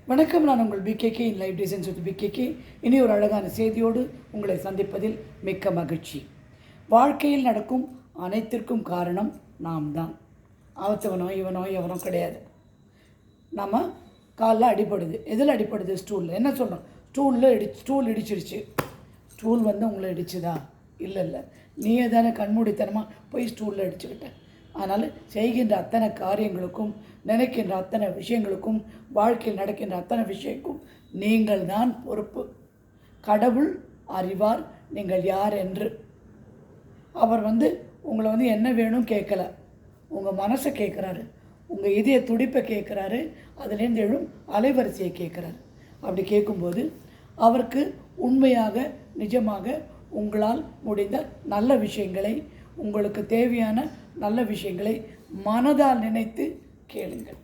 வணக்கம். நான் உங்கள் PKK in life designs with PKK. இனி ஒரு அழகான செய்தியோடு உங்களை சந்திப்பதில் மிக்க மகிழ்ச்சி. வாழ்க்கையில் நடக்கும் அனைத்திற்கும் காரணம் நாம் தான். அவத்தவனோ இவனோ எவனோ கிடையாது. நம்ம காலில் அடிப்படுது. எதில் அடிப்படுது? ஸ்டூலில். என்ன சொல்கிறோம்? ஸ்டூல் இடிச்சிருச்சு. ஸ்டூல் வந்து உங்களை இடிச்சுதா? இல்லை, நீயே தானே கண்மூடித்தனமாக போய் ஸ்டூலில் அடிச்சுக்கிட்ட. அதனால் செய்கின்ற அத்தனை காரியங்களுக்கும், நினைக்கின்ற அத்தனை விஷயங்களுக்கும், வாழ்க்கையில் நடக்கின்ற அத்தனை விஷயங்களுக்கும் நீங்கள் தான் பொறுப்பு. கடவுள் அறிவார் நீங்கள் யார் என்று. அவர் உங்களை என்ன வேணும் கேட்கல, உங்கள் மனசை கேட்குறாரு, உங்கள் இதய துடிப்பை கேட்குறாரு, அதுலேருந்து எழும் அலைவரிசையை கேட்குறாரு. அப்படி கேட்கும்போது அவருக்கு உண்மையாக நிஜமாக உங்களால் முடிந்த நல்ல விஷயங்களை, உங்களுக்கு தேவையான நல்ல விஷயங்களை மனதால் நினைத்து கேளுங்கள்.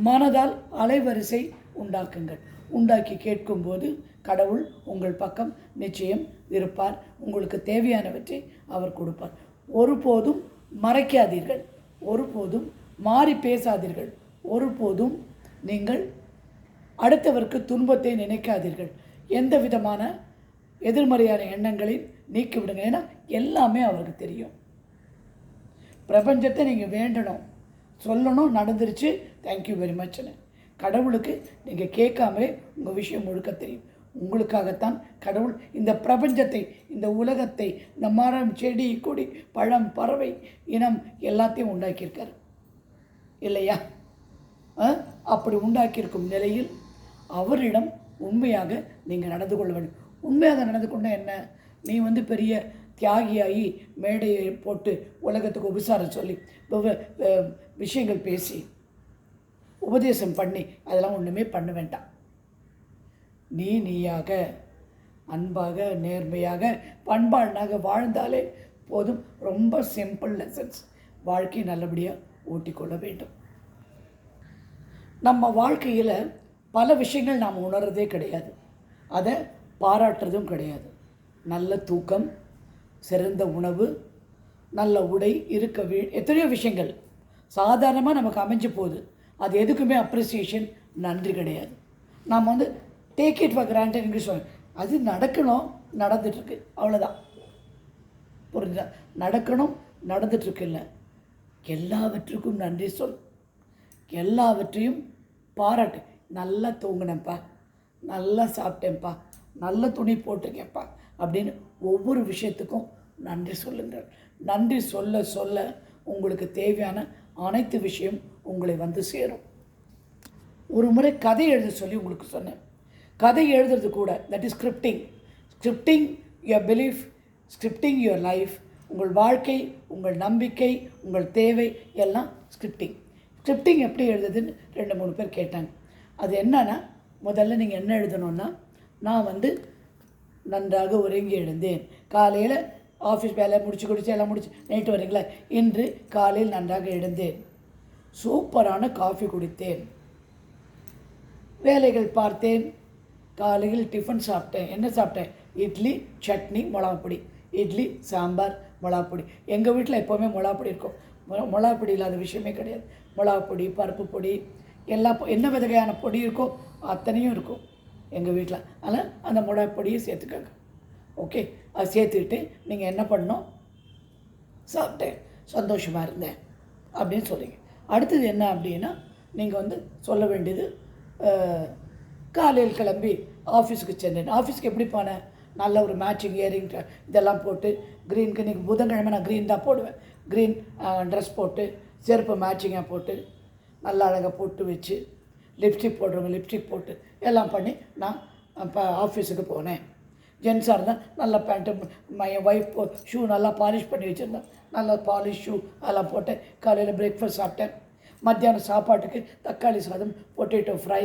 மனதால் அலைவரிசை உண்டாக்குங்கள். உண்டாக்கி கேட்கும்போது கடவுள் உங்கள் பக்கம் நிச்சயம் இருப்பார். உங்களுக்கு தேவையானவற்றை அவர் கொடுப்பார். ஒருபோதும் மறைக்காதீர்கள், ஒருபோதும் மாறி பேசாதீர்கள், ஒருபோதும் நீங்கள் அடுத்தவருக்கு துன்பத்தை நினைக்காதீர்கள். எந்த விதமான எதிர்மறையான எண்ணங்களை நீக்கிவிடுங்க. ஏன்னா எல்லாமே அவருக்கு தெரியும். பிரபஞ்சத்தை நீங்கள் வேண்டணும், சொல்லணும், நடந்துருச்சு, தேங்க்யூ வெரி மச்னு. கடவுளுக்கு நீங்கள் கேட்காமலே உங்கள் விஷயம் முழுக்க தெரியும். உங்களுக்காகத்தான் கடவுள் இந்த பிரபஞ்சத்தை, இந்த உலகத்தை, இந்த மரம், செடி, கொடி, பழம், பறவை இனம் எல்லாத்தையும் உண்டாக்கியிருக்காரு இல்லையா? அப்படி உண்டாக்கியிருக்கும் நிலையில் அவரிடம் உண்மையாக நீங்கள் நடந்து கொள்ள வேண்டும். உண்மையாக நடந்து கொண்ட என்ன? நீ பெரிய தியாகியாகி மேடையை போட்டு உலகத்துக்கு உபசாரம் சொல்லி விஷயங்கள் பேசி உபதேசம் பண்ணி அதெல்லாம் ஒன்றுமே பண்ண வேண்டாம். நீயாக அன்பாக நேர்மையாக பண்பாடாக வாழ்ந்தாலே போதும். ரொம்ப சிம்பிள் லெசன்ஸ். வாழ்க்கை நல்லபடியாக ஓட்டிக்கொள்ள வேண்டும். நம்ம வாழ்க்கையில் பல விஷயங்கள் நாம் உணர்றதே கிடையாது, அதை பாராட்டுறதும் கிடையாது. நல்ல தூக்கம், சிறந்த உணவு, நல்ல உடை, எத்தனையோ விஷயங்கள் சாதாரணமாக நமக்கு அமைஞ்சு போகுது. அது எதுக்குமே அப்ரிசியேஷன், நன்றி கிடையாது. நாம் take it for granted English சொல்லுவோம். அது நடக்கணும், நடந்துட்டுருக்கு, அவ்வளோதான். புரிஞ்சுதா? நடக்கணும், நடந்துட்டுருக்கு. இல்லை, எல்லாவற்றுக்கும் நன்றி சொல், எல்லாவற்றையும் பாராட்டு. நல்லா தூங்கினேன்ப்பா, நல்லா சாப்பிட்டேன்ப்பா, நல்ல துணி போட்டிருக்கேன்ப்பா அப்படின்னு ஒவ்வொரு விஷயத்துக்கும் நன்றி சொல்லுங்கள். நன்றி சொல்ல சொல்ல உங்களுக்கு தேவையான அனைத்து விஷயம் உங்களை சேரும். ஒரு முறை கதை எழுத சொல்லி உங்களுக்கு சொன்னேன். கதை எழுதுறது கூட, that is scripting your belief, scripting your life. உங்கள் வாழ்க்கை, உங்கள் நம்பிக்கை, உங்கள் தேவை எல்லாம் ஸ்கிரிப்டிங் எப்படி எழுதுதுன்னு 2-3 பேர் கேட்டாங்க. அது என்னன்னா, முதல்ல நீங்கள் என்ன எழுதணுன்னா, நான் நன்றாக உறங்கி எழுந்தேன், காலையில் ஆஃபீஸ் வேலை முடிச்சு எல்லாம் முடிச்சு நைட்டு வரீங்களா, இன்று காலையில் நன்றாக எழுந்தேன், சூப்பரான காஃபி குடித்தேன், வேலைகள் பார்த்தேன், காலையில் டிஃபன் சாப்பிட்டேன். என்ன சாப்பிட்டேன்? இட்லி, சட்னி, மிளகாப்பொடி. இட்லி, சாம்பார், மிளகாப்பொடி. எங்கள் வீட்டில் எப்போவுமே மிளகாப்பொடி இருக்கும். மிளகாப்பொடி இல்லாத விஷயமே கிடையாது. மிளகாப்பொடி, பருப்பு பொடி, என்ன வகையான பொடி இருக்கோ அத்தனையும் இருக்கும் எங்கள் வீட்டில். அதனால் அந்த மிளகாப்பொடியை சேர்த்துக்கோங்க. ஓகே, அதை சேர்த்துக்கிட்டு நீங்கள் என்ன பண்ணணும்? சாப்பிட்டேன், சந்தோஷமாக இருந்தேன் அப்படின்னு சொல்லுங்க. அடுத்தது என்ன அப்படின்னா, நீங்கள் சொல்ல வேண்டியது, காலையில் கிளம்பி ஆஃபீஸுக்கு சென்றேன். ஆஃபீஸுக்கு எப்படி போனேன்? நல்ல ஒரு மேட்சிங் இயரிங் இதெல்லாம் போட்டு, க்ரீனுக்கு இன்றைக்கி புதன்கிழமை நான் க்ரீன் தான் போடுவேன். க்ரீன் ட்ரெஸ் போட்டு, செருப்பு மேட்சிங்காக போட்டு, நல்லா அழகாக போட்டு வச்சு, லிப்ஸ்டிக் போடுறவங்க லிப்ஸ்டிக் போட்டு எல்லாம் பண்ணி நான் இப்போ ஆஃபீஸுக்கு போனேன். ஜென்ஸாக இருந்தால் நல்லா பேண்ட்டு, என் ஒய்ஃப் ஷூ நல்லா பாலிஷ் பண்ணி வச்சுருந்தேன். நல்லா பாலிஷ் ஷூ அதெல்லாம் போட்டேன். காலையில் பிரேக்ஃபாஸ்ட் சாப்பிட்டேன். மத்தியானம் சாப்பாட்டுக்கு தக்காளி சாதம், பொட்டேட்டோ ஃப்ரை.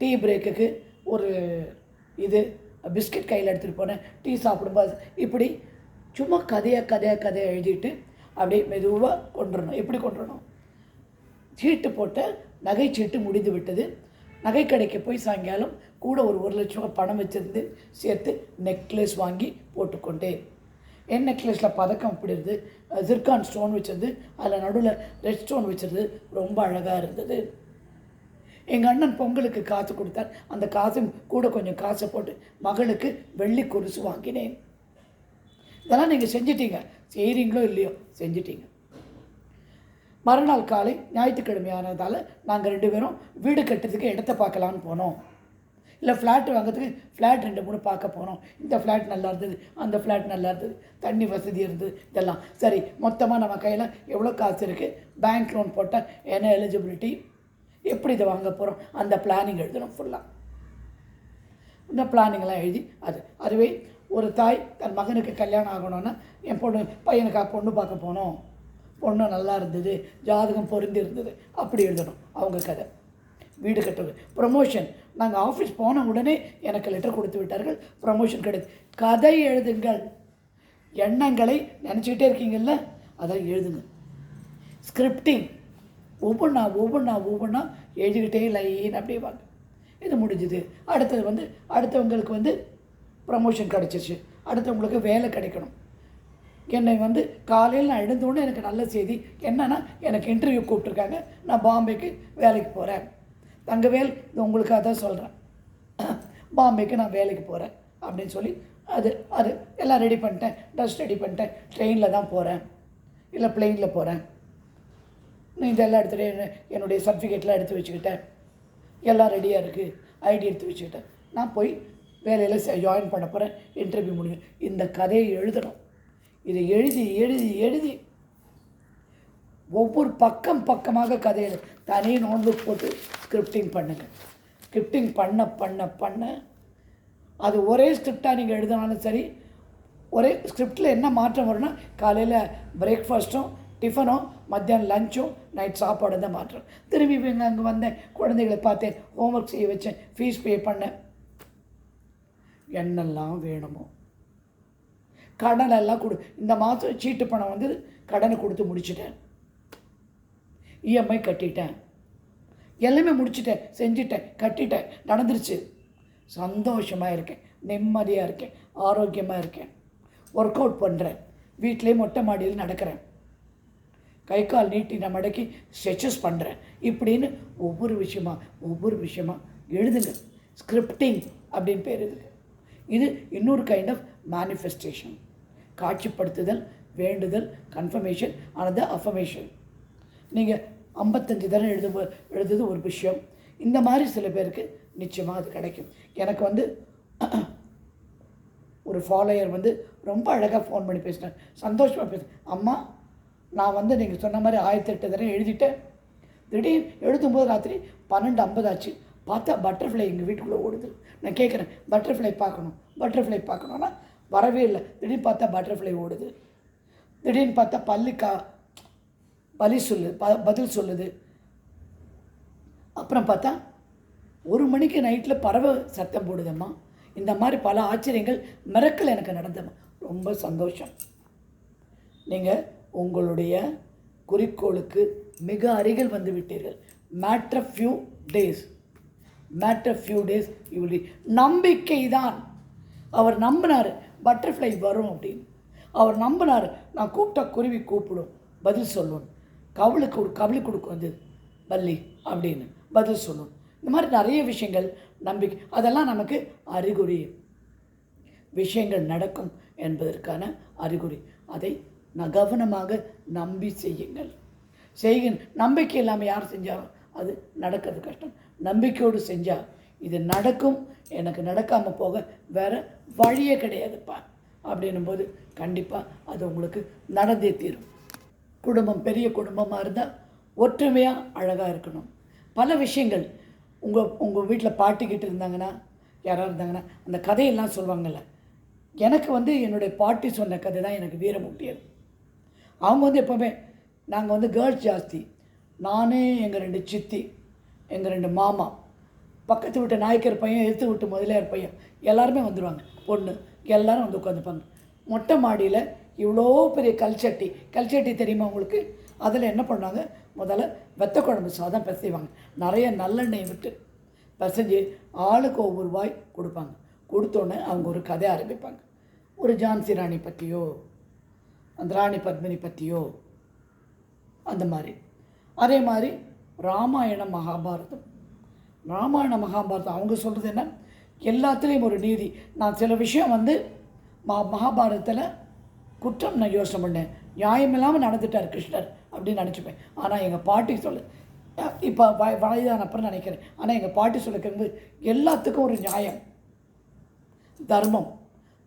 டீ பிரேக்குக்கு ஒரு பிஸ்கட் கையில் எடுத்துகிட்டு போனேன். டீ சாப்பிடும்போது இப்படி சும்மா கதையாக எழுதிட்டு அப்படியே மெதுவாக கொண்டுடணும். எப்படி கொண்டுடணும்? சீட்டு போட்ட நகைச்சீட்டு முடிந்து விட்டது. நகை கடைக்கு போய் சாயங்காலம் கூட ஒரு 1,00,000 ரூபா பணம் வச்சுருந்து சேர்த்து நெக்லஸ் வாங்கி போட்டுக்கொண்டேன். என் நெக்லஸில் பதக்கம் அப்படி இருந்தது, ஜிர்கான் ஸ்டோன் வச்சிருந்து, அதில் நடுவில் ரெட் ஸ்டோன் வச்சிருந்து, ரொம்ப அழகாக இருந்தது. எங்கள் அண்ணன் பொங்கலுக்கு காசு கொடுத்தார். அந்த காசும் கூட கொஞ்சம் காசை போட்டு மகளுக்கு வெள்ளி கொலுசு வாங்கினேன். இதெல்லாம் நீங்கள் செஞ்சிட்டீங்க, செய்கிறீங்களோ இல்லையோ செஞ்சிட்டீங்க. மறுநாள் காலை ஞாயிற்றுக்கிழமையானதால் நாங்கள் 2 பேரும் வீடு கட்டுறதுக்கு இடத்த பார்க்கலான்னு போனோம். இல்லை ஃப்ளாட் வாங்கிறதுக்கு ஃப்ளாட் 2 3 பார்க்க போனோம். இந்த ஃப்ளாட் நல்லா இருந்தது, அந்த ஃப்ளாட் நல்லா இருந்தது, தண்ணி வசதி இருந்தது, இதெல்லாம் சரி. மொத்தமாக நம்ம கையில் எவ்வளோ காசு இருக்குது, பேங்க் லோன் போட்டால் என்ன எலிஜிபிலிட்டி, எப்படி இதை வாங்க போகிறோம், அந்த பிளானிங் எழுதணும் ஃபுல்லாக. இந்த பிளானிங்லாம் எழுதி அதுவே ஒரு தாய் தன் மகனுக்கு கல்யாணம் ஆகணும்னா என் பையனுக்காக பொண்ணு பார்க்க போனோம், பொண்ணு நல்லா இருந்தது, ஜாதகம் பொருந்தி இருந்தது, அப்படி எழுதணும் அவங்க கதை. வீடு கட்டுறது, ப்ரமோஷன். நாங்கள் ஆஃபீஸ் போன உடனே எனக்கு லெட்டர் கொடுத்து விட்டார்கள், ப்ரமோஷன் கிடையாது. கதை எழுதுங்கள், எண்ணங்களை நினச்சிக்கிட்டே இருக்கீங்கள்ல, அதை எழுதுங்க. ஸ்கிரிப்டிங், ஒவ்வொன்றா எழுதிக்கிட்டே லைன் அப்படியே வாங்க. இது முடிஞ்சுது. அடுத்தது அடுத்தவங்களுக்கு ப்ரமோஷன் கிடச்சிச்சு, அடுத்தவங்களுக்கு வேலை கிடைக்கணும். என்னை காலையில் நான் எழுந்தோடனே எனக்கு நல்ல செய்தி என்னென்னா, எனக்கு இன்டர்வியூ கூப்பிட்ருக்காங்க, நான் பாம்பேக்கு வேலைக்கு போகிறேன். தங்கவேல், இது உங்களுக்காக தான் சொல்கிறேன், பாம்பேக்கு நான் வேலைக்கு போகிறேன் அப்படின்னு சொல்லி அது எல்லாம் ரெடி பண்ணிட்டேன், ட்ரெஸ் ரெடி பண்ணிட்டேன். ட்ரெயினில் தான் போகிறேன், இல்லை ப்ளெயினில் போகிறேன். இதெல்லாம் எடுத்துகிட்டு என்னுடைய சர்டிஃபிகேட்லாம் எடுத்து வச்சுக்கிட்டேன், எல்லாம் ரெடியாக இருக்குது, ஐடி எடுத்து வச்சுக்கிட்டேன். நான் போய் வேலையில் ஜாயின் பண்ண போகிறேன், இன்டர்வியூ முடியும். இந்த கதையை எழுதணும். இதை எழுதி எழுதி எழுதி ஒவ்வொரு பக்கமாக கதையை தனி நோட்புக் போட்டு ஸ்கிரிப்டிங் பண்ணுங்கள். ஸ்கிரிப்டிங் பண்ண அது ஒரே ஸ்கிரிப்டாக நீங்கள் எழுதினாலும் சரி, ஒரே ஸ்கிரிப்டில் என்ன மாற்றம் வரும்னா, காலையில் பிரேக்ஃபாஸ்ட்டும் டிஃபனும், மத்தியானம் லஞ்சும், நைட் சாப்பாடு தான் மாற்றம். திரும்பி அங்கே வந்தேன், குழந்தைகளை பார்த்தேன், ஹோம்ஒர்க் செய்ய வச்சேன், ஃபீஸ் பே பண்ணேன். என்னெல்லாம் வேணுமோ கடனெல்லாம் இந்த மாதம் சீட்டு பணம் கடனை கொடுத்து முடிச்சிட்டேன், இஎம்ஐ கட்டிட்டேன், எல்லாமே முடிச்சிட்டேன், செஞ்சிட்டேன், கட்டிட்டேன், நடந்துருச்சு. சந்தோஷமாக இருக்கேன், நிம்மதியாக இருக்கேன், ஆரோக்கியமாக இருக்கேன். ஒர்க் அவுட் பண்ணுறேன், வீட்டிலே மொட்டை மாடியில் நடக்கிறேன், கை கால் நீட்டி நான் மடக்கி ஸ்ட்ரெச்சஸ் பண்ணுறேன். இப்படின்னு ஒவ்வொரு விஷயமா எழுதுங்க. ஸ்கிரிப்டிங் அப்படின்னு பேர் இதுக்கு. இது இன்னொரு கைண்ட் ஆஃப் மேனிஃபெஸ்டேஷன். காட்சிப்படுத்துதல், வேண்டுதல், கன்ஃபர்மேஷன் ஆனது அஃபர்மேஷன். நீங்கள் 55 தடவை எழுதுறது ஒரு விஷயம். இந்த மாதிரி சில பேருக்கு நிச்சயமாக அது கிடைக்கும். எனக்கு ஒரு ஃபாலோயர் ரொம்ப அழகாக ஃபோன் பண்ணி பேசினேன், சந்தோஷமாக பேசுகிறேன். அம்மா, நான் நீங்கள் சொன்ன மாதிரி 1008 தடவை எழுதிட்டேன். திடீர்னு எழுதும்போது ராத்திரி 12:50 ஆச்சு. பார்த்தா பட்டர்ஃப்ளை எங்கள் வீட்டுக்குள்ளே ஓடுது. நான் கேட்குறேன், பட்டர்ஃப்ளை பார்க்கணுன்னா வரவே இல்லை. திடீர்னு பார்த்தா பட்டர்ஃப்ளை ஓடுது. திடீர்னு பார்த்தா பதில் சொல்லுது. அப்புறம் பார்த்தா 1 மணிக்கு நைட்டில் பறவை சத்தம் போடுதம்மா. இந்த மாதிரி பல ஆச்சரியங்கள், மிரக்கல் எனக்கு நடந்தம்மா. ரொம்ப சந்தோஷம். நீங்கள் உங்களுடைய குறிக்கோளுக்கு மிக அருகில் வந்து விட்டீர்கள். Matter few days you will. நம்பிக்கை தான். அவர் நம்பினார் பட்டர்ஃப்ளை வரும் அப்படின்னு. அவர் நம்பினார், நான் கூப்பிட்டா குருவி கூப்பிடும், பதில் சொல்லணும். கவலை கொடுக்கும் பல்லி அப்படின்னு பதில் சொல்லணும். இந்த மாதிரி நிறைய விஷயங்கள் நம்பிக்கை, அதெல்லாம் நமக்கு அறிகுறி. விஷயங்கள் நடக்கும் என்பதற்கான அறிகுறி. அதை கவனமாக நம்பி செய்யுங்கள். நம்பிக்கை இல்லாமல் யார் செஞ்சாலும் அது நடக்கிறது கஷ்டம். நம்பிக்கையோடு செஞ்சால் இது நடக்கும். எனக்கு நடக்காமல் போக வேறு வழியே கிடையாதுப்பா அப்படின்னும்போது கண்டிப்பாக அது உங்களுக்கு நடந்தே தீரும். குடும்பம் பெரிய குடும்பமாக இருந்தால் ஒற்றுமையாக அழகாக இருக்கணும். பல விஷயங்கள் உங்கள் வீட்டில் பாட்டிக்கிட்டு இருந்தாங்கன்னா, யாராவது இருந்தாங்கன்னா, அந்த கதையெல்லாம் சொல்லுவாங்கள்ல. எனக்கு என்னுடைய பாட்டி சொன்ன கதை தான் எனக்கு வீரமுட்டியது. அவங்க எப்போவுமே, நாங்கள் கேர்ள்ஸ் ஜாஸ்தி. நானே, எங்கள் 2 சித்தி, எங்கள் 2 மாமா, பக்கத்து வீட்டு நாயக்கர் பையன், எடுத்து விட்டு முதலியார் பையன், எல்லாருமே வந்துடுவாங்க. பொண்ணு எல்லோரும் உட்காந்துப்பாங்க. மொட்டை மாடியில் இவ்வளோ பெரிய கல்சட்டி தெரியுமா உங்களுக்கு? அதில் என்ன பண்ணுவாங்க, முதல்ல வெத்த குழம்பு சாதம் பிசைவாங்க. நிறைய நல்லெண்ணெய் விட்டு பிசைஞ்சு ஆளுக்கு ஒவ்வொரு வாய் கொடுப்பாங்க. கொடுத்தோன்னே அவங்க ஒரு கதை ஆரம்பிப்பாங்க. ஒரு ஜான்சி ராணி பற்றியோ, அந்த ராணி பத்மினி பற்றியோ, அந்த மாதிரி. அதே மாதிரி ராமாயணம், மகாபாரதம், ராமாயண மகாபாரதம் அவங்க சொல்கிறது என்ன, எல்லாத்துலேயும் ஒரு நீதி. நான் சில விஷயம் வந்து மகாபாரதத்தில் குற்றம் நான் யோசனை பண்ணேன், நியாயம் இல்லாமல் நடந்துட்டார் கிருஷ்ணர் அப்படின்னு நினச்சிப்பேன். ஆனால் எங்கள் பாட்டி சொல்லு, இப்போ வயதான அப்புறம் நினைக்கிறேன், ஆனால் எங்கள் பாட்டி சொல்லிக்கிறது எல்லாத்துக்கும் ஒரு நியாயம், தர்மம்,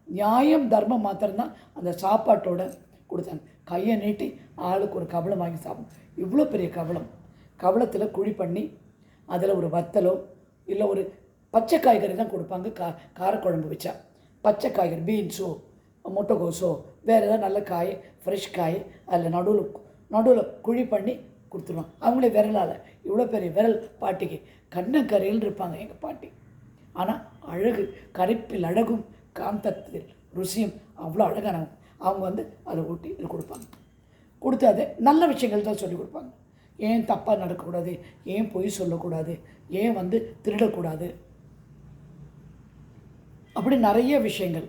நியாயம் தர்மம் மாத்திரம்தான் அந்த சாப்பாட்டோட கொடுத்தாங்க. கையை நீட்டி ஆளுக்கு ஒரு கவளம் வாங்கி சாப்பிடும். இவ்வளோ பெரிய கவளத்தில் குழி பண்ணி அதில் ஒரு வத்தலோ இல்லை ஒரு பச்சை காய்கறி தான் கொடுப்பாங்க. காரக்குழம்பு வச்சா பச்சை காய்கறி, பீன்ஸோ முட்டைகோஸோ வேறு ஏதாவது நல்ல காய், ஃப்ரெஷ் காய் அதில் நடுவில் குழி பண்ணி கொடுத்துருவாங்க. அவங்களே விரலால், இவ்வளோ பெரிய விரல் பாட்டிக்கு, கண்ணக்கரையில் இருப்பாங்க எங்கள் பாட்டி. ஆனால் அழகு, கரைப்பில் அழகும் காந்தத்தில் ருசியும் அவ்வளோ அழகானவங்க. அவங்க வந்து அதை ஊட்டி இது கொடுப்பாங்க. கொடுத்து அதை நல்ல விஷயங்கள் தான் சொல்லிக் கொடுப்பாங்க. ஏன் தப்பாக நடக்கக்கூடாது, ஏன் பொய் சொல்லக்கூடாது, ஏன் வந்து திருடக்கூடாது, அப்படி நிறைய விஷயங்கள்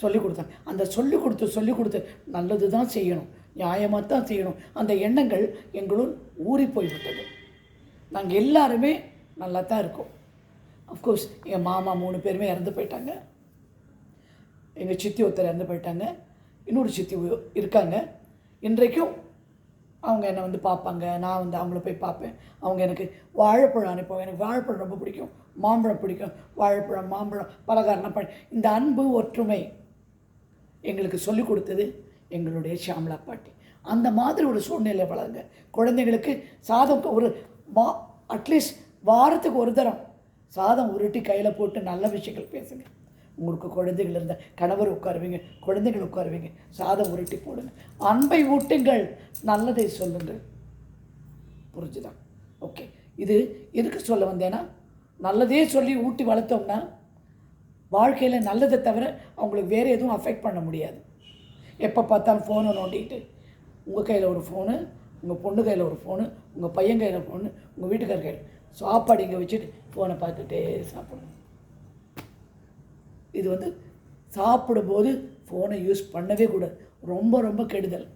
சொல்லிக் கொடுத்தாங்க. அந்த சொல்லிக் கொடுத்து நல்லது தான் செய்யணும், நியாயமாக தான் செய்யணும். அந்த எண்ணங்கள் எங்களுள் ஊறி போய்விட்டது. நாங்கள் எல்லாருமே நல்லா தான் இருக்கோம். அஃப்கோர்ஸ் என் மாமா 3 பேருமே இறந்து போயிட்டாங்க. எங்கள் சித்தி ஒருத்தர் இறந்து போயிட்டாங்க, இன்னொரு சித்தி இருக்காங்க. இன்றைக்கும் அவங்க என்னை வந்து பார்ப்பாங்க, நான் வந்து அவங்கள போய் பார்ப்பேன். அவங்க எனக்கு வாழைப்பழம் அனுப்புவாங்க. எனக்கு வாழைப்பழம் ரொம்ப பிடிக்கும், மாம்பழம் பிடிக்கும். வாழைப்பழம், மாம்பழம், பலகாரம் இந்த அன்பு ஒற்றுமை எங்களுக்கு சொல்லிக் கொடுத்தது எங்களுடைய ஷியாமளா பாட்டி. அந்த மாதிரி ஒரு சூழ்நிலை வளருங்க. குழந்தைங்களுக்கு சாதம் ஒரு அட்லீஸ்ட் வாரத்துக்கு ஒரு தரம் சாதம் உருட்டி கையில் போட்டு நல்ல விஷயங்கள் பேசுங்க. உங்களுக்கு குழந்தைகள் இருந்தால் கணவர் உட்காருவீங்க, குழந்தைகள் உட்காருவீங்க, சாதம் உருட்டி போடுங்க, அன்பை ஊட்டுங்கள், நல்லதை சொல்லுங்கள். புரிஞ்சுதான்? ஓகே. இது எதுக்கு சொல்ல வந்தேன்னா, நல்லதே சொல்லி ஊட்டி வளர்த்தோம்னா வாழ்க்கையில் நல்லதை தவிர அவங்களுக்கு வேறு எதுவும் அஃபெக்ட் பண்ண முடியாது. எப்போ பார்த்தாலும் ஃபோனை நோண்டிக்கிட்டு, உங்கள் கையில் ஒரு ஃபோனு, உங்கள் பொண்ணு கையில் ஒரு ஃபோனு, உங்கள் பையன் கையில் ஃபோனு, உங்கள் வீட்டுக்கார கையில் சாப்பாடு இங்கே வச்சுட்டு ஃபோனை பார்த்துட்டே சாப்பிடணும். இது வந்து சாப்பிடும்போது ஃபோனை யூஸ் பண்ணவே கூடாது, ரொம்ப ரொம்ப கெடுதல்.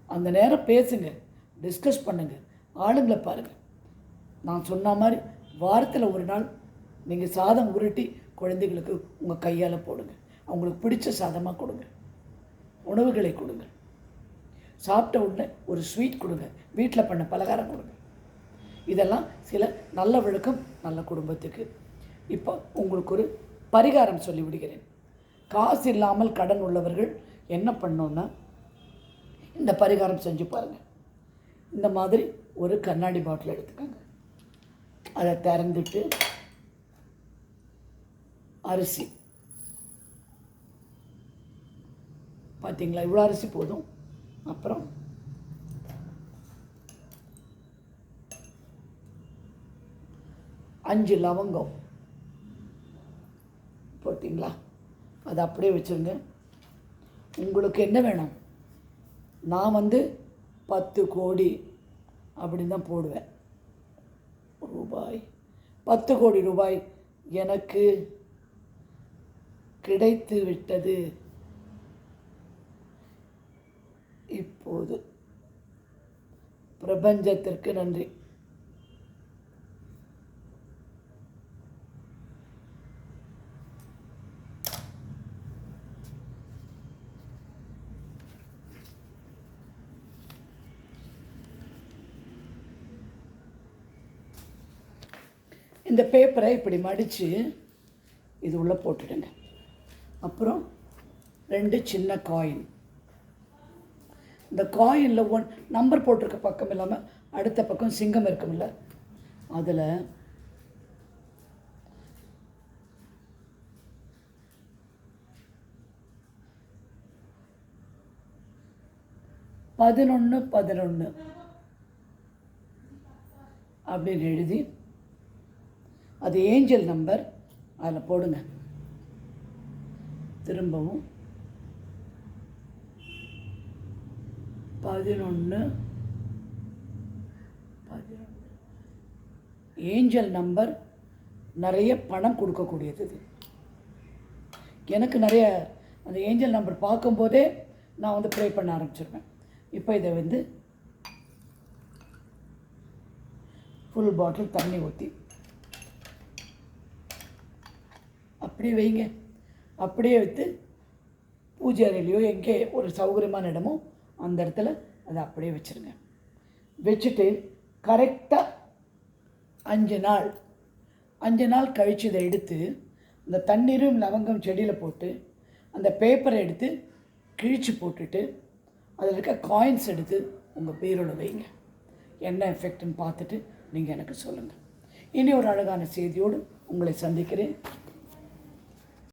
அந்த நேரம் பேசுங்க, டிஸ்கஸ் பண்ணுங்கள், ஆளுங்களை பாருங்கள். நான் சொன்ன மாதிரி வாரத்தில் ஒரு நாள் நீங்கள் சாதம் உருட்டி குழந்தைகளுக்கு உங்கள் கையால் போடுங்க. அவங்களுக்கு பிடிச்ச சாதமாக கொடுங்க, உணவுகளை கொடுங்க. சாப்பிட்ட உடனே ஒரு ஸ்வீட் கொடுங்க, வீட்டில் பண்ண பலகாரம் கொடுங்க. இதெல்லாம் சில நல்ல வழக்கம் நல்ல குடும்பத்துக்கு. இப்போ உங்களுக்கு ஒரு பரிகாரம் சொல்லிவிடுகிறேன். காசு இல்லாமல் கடன் உள்ளவர்கள் என்ன பண்ணோன்னா, இந்த பரிகாரம் செஞ்சு பாருங்கள். இந்த மாதிரி ஒரு கண்ணாடி பாட்டில் எடுத்துக்கோங்க. அதை திறந்துட்டு அரிசி, பார்த்தீங்களா, இவ்வளோ அரிசி போதும். அப்புறம் அஞ்சு லவங்கம் போட்டிங்களா, அதை அப்படியே வச்சுருங்க. உங்களுக்கு என்ன வேணும்? நான் வந்து 10 கோடி அப்படின்னு தான் போடுவேன் ரூபாய். 10 கோடி ரூபாய் எனக்கு கிடைத்து விட்டது. இப்போது பிரபஞ்சத்திற்கு நன்றி. இந்த பேப்பரை இப்படி மடித்து இது உள்ளே போட்டுடுங்க. அப்புறம் 2 சின்ன காயின். இந்த காயினில் 1 நம்பர் போட்டிருக்க பக்கம் இல்லாமல் அடுத்த பக்கம் சிங்கம் இருக்கும்ல, அதில் $11 அப்படின்னு எழுதி, அது ஏஞ்சல் நம்பர், அதில் போடுங்க. திரும்பவும் 11 ஏஞ்சல் நம்பர். நிறைய பணம் கொடுக்கக்கூடியது இது. எனக்கு நிறைய அந்த ஏஞ்சல் நம்பர் பார்க்கும்போதே நான் வந்து ப்ரே பண்ண ஆரம்பிச்சிருப்பேன். இப்போ இதை வந்து ஃபுல் பாட்டில் தண்ணி ஊற்றி அப்படியே வைங்க. அப்படியே வைத்து பூஜை அறையிலையோ எங்கே ஒரு சௌகரியமான இடமோ அந்த இடத்துல அதை அப்படியே வச்சுருங்க. வச்சுட்டு கரெக்டாக 5 நாள் கழித்து இதை எடுத்து அந்த தண்ணீரும் லவங்கம் செடியில் போட்டு அந்த பேப்பரை எடுத்து கிழித்து போட்டுட்டு அதில் இருக்க காயின்ஸ் எடுத்து உங்கள் பீரோவில் வைங்க. என்ன எஃபெக்ட்னு பார்த்துட்டு நீங்கள் எனக்கு சொல்லுங்கள். இனி ஒரு அழகான செய்தியோடு உங்களை சந்திக்கிறேன்.